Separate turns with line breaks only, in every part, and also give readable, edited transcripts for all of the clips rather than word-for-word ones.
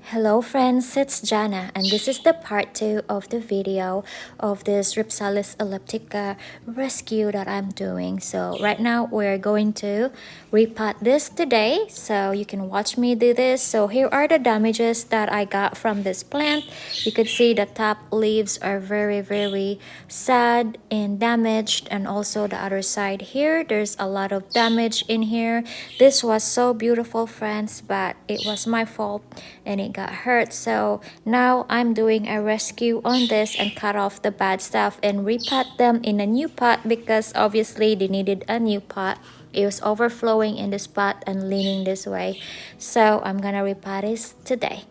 Hello friends, it's Jana and this is the part 2 of the video of this Rhipsalis Elliptica rescue that I'm doing. So right now we're going to repot this today, so you can watch me do this. So here are the damages that I got from this plant. You could see the top leaves are very sad and damaged, and also the other side here there's a lot of damage in here. This was so beautiful friends, but it was my fault and it got hurt. So now I'm doing a rescue on this and cut off the bad stuff and repot them in a new pot, because obviously they needed a new pot. It was overflowing in this pot and leaning this way. So I'm gonna repot this today.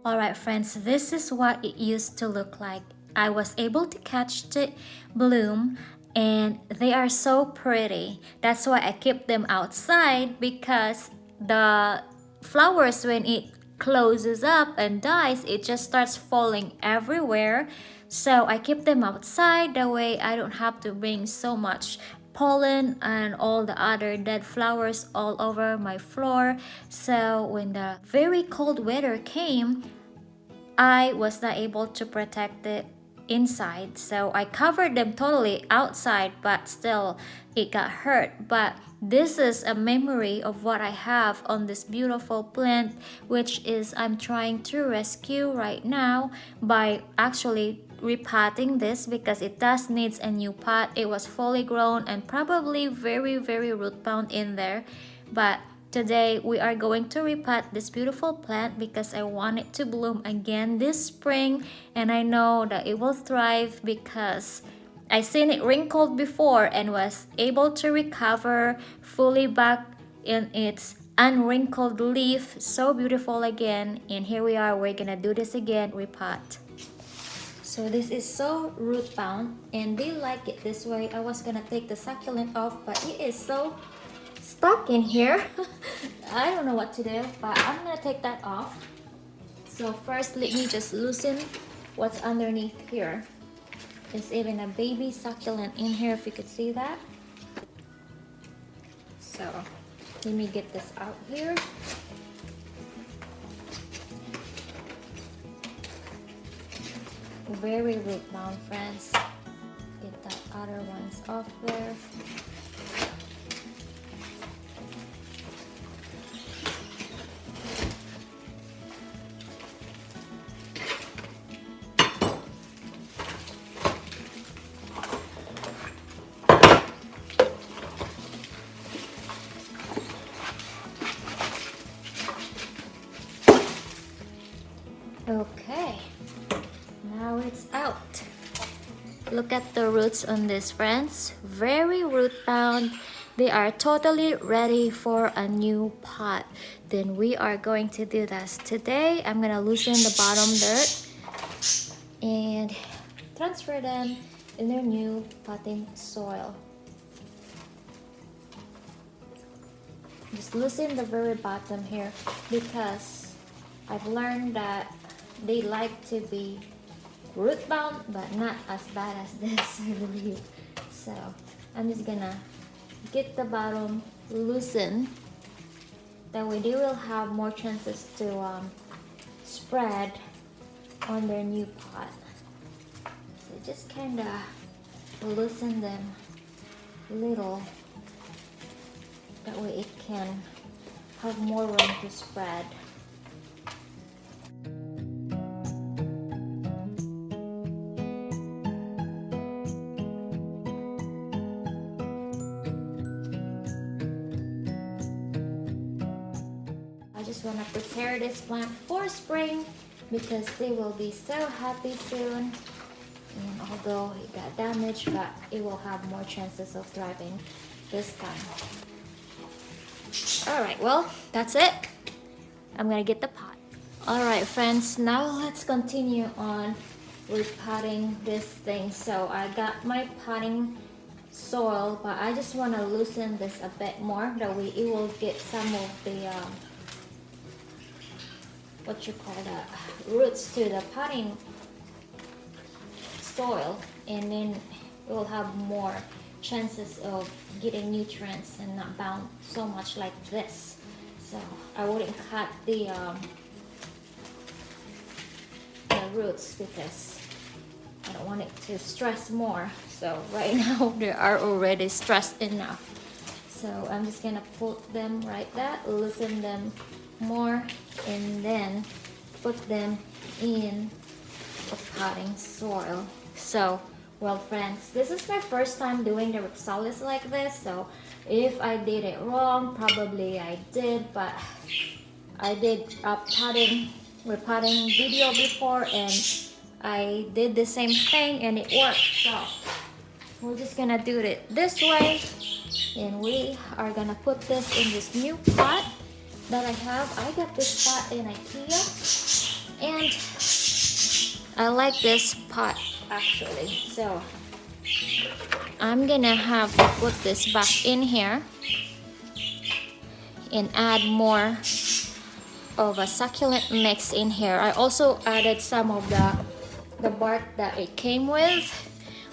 Alright friends, this is what it used to look like. I was able to catch the bloom and they are so pretty. That's why I keep them outside, because the flowers, when it closes up and dies, it just starts falling everywhere. So I keep them outside, that way I don't have to bring so much pollen and all the other dead flowers all over my floor. So when the very cold weather came, I was not able to protect it inside, so I covered them totally outside, but still it got hurt. But this is a memory of what I have on this beautiful plant, which is I'm trying to rescue right now by actually repotting this, because it does needs a new pot. It was fully grown and probably very root bound in there, but today we are going to repot this beautiful plant because I want it to bloom again this spring, and I know that it will thrive because I seen it wrinkled before and was able to recover fully back in its unwrinkled leaf. So beautiful again, and here we are, we're gonna do this again, repot. So this is so root bound and they like it this way. I was gonna take the succulent off, but it is so stuck in here. I don't know what to do, but I'm gonna take that off. So first let me just loosen what's underneath here. There's even a baby succulent in here, if you could see that. So let me get this out here. Very root bound friends. Get that other ones off there. Okay, now it's out. Look at the roots on this friends, very root bound. They are totally ready for a new pot. Then we are going to do this today. I'm gonna loosen the bottom dirt and transfer them in their new potting soil. Just loosen the very bottom here, because I've learned that they like to be root bound, but not as bad as this, I believe. So I'm just gonna get the bottom loosened, that way they will have more chances to spread on their new pot. So just kind of loosen them a little, that way it can have more room to spread. I just want to prepare this plant for spring because they will be so happy soon. And although it got damaged, but it will have more chances of thriving this time. Alright, well, that's it. I'm gonna get the pot. Alright friends, now let's continue on repotting this thing. So I got my potting soil, but I just want to loosen this a bit more, that way it will get some of the what you call that, roots to the potting soil, and then it will have more chances of getting nutrients and not bound so much like this. So I wouldn't cut the roots because I don't want it to stress more. So right now they are already stressed enough. So I'm just gonna put them right there, loosen them more, and then put them in the potting soil. So, well friends, this is my first time doing the Rhipsalis like this, so if I did it wrong, probably I did, but I did a repotting video before and I did the same thing and it worked. So we're just gonna do it this way, and we are gonna put this in this new pot that I have. I got this pot in IKEA and I like this pot actually. So I'm gonna have to put this back in here and add more of a succulent mix in here. I also added some of the bark that it came with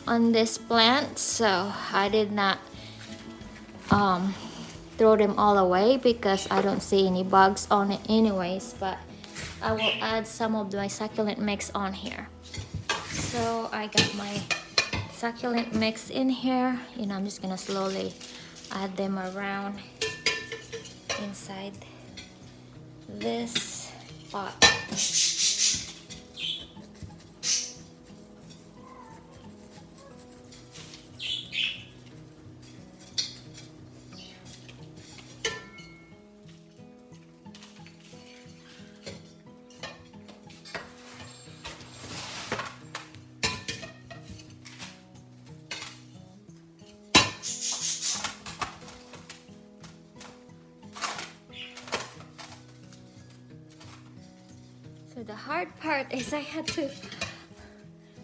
on this plant, so I did not throw them all away because I don't see any bugs on it anyways, but I will add some of my succulent mix on here. So I got my succulent mix in here and I'm just gonna slowly add them around inside this pot. So the hard part is I had to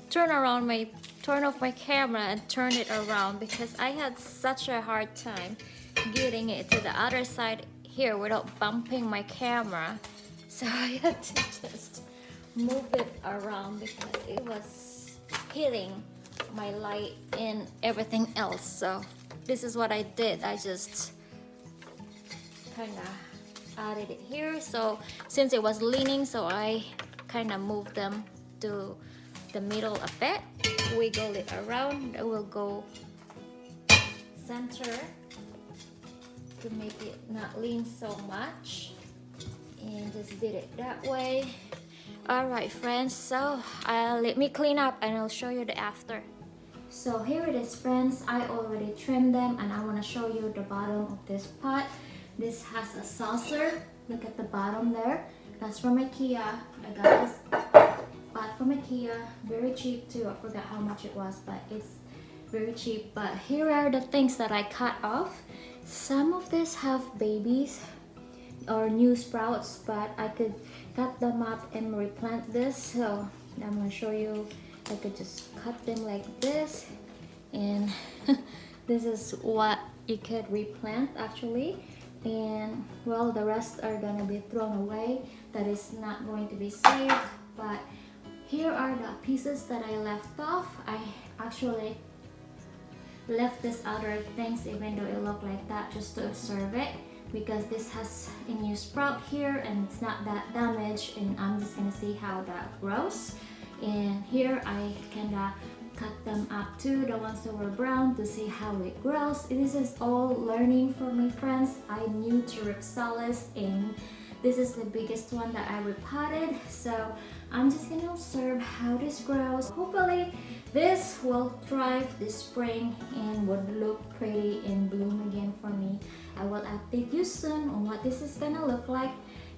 turn off my camera and turn it around because I had such a hard time getting it to the other side here without bumping my camera. So I had to just move it around because it was hitting my light and everything else. So this is what I did. I just kind of added it here. So since it was leaning, so I kind of moved them to the middle a bit, wiggle it around. It will go center to make it not lean so much, and just did it that way. All right friends, so let me clean up and I'll show you the after. So here it is friends, I already trimmed them and I want to show you the bottom of this pot. This has a saucer. Look at the bottom there. That's from IKEA. I got this pot from IKEA. Very cheap too. I forgot how much it was, but it's very cheap. But here are the things that I cut off. Some of these have babies or new sprouts, but I could cut them up and replant this. So I'm going to show you. I could just cut them like this, and this is what you could replant actually. And well, the rest are gonna be thrown away. That is not going to be saved. But here are the pieces that I left off. I actually left this other things even though it looked like that just to observe it, because this has a new sprout here and it's not that damaged, and I'm just gonna see how that grows. And here I kinda cut them up too, the ones that were brown, to see how it grows. This is all learning for me friends. I'm new to Rhipsalis and this is the biggest one that I repotted, so I'm just gonna observe how this grows. Hopefully this will thrive this spring and would look pretty and bloom again for me. I will update you soon on what this is gonna look like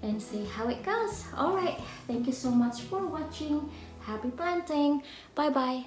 and see how it goes. Alright, thank you so much for watching. Happy planting. Bye bye.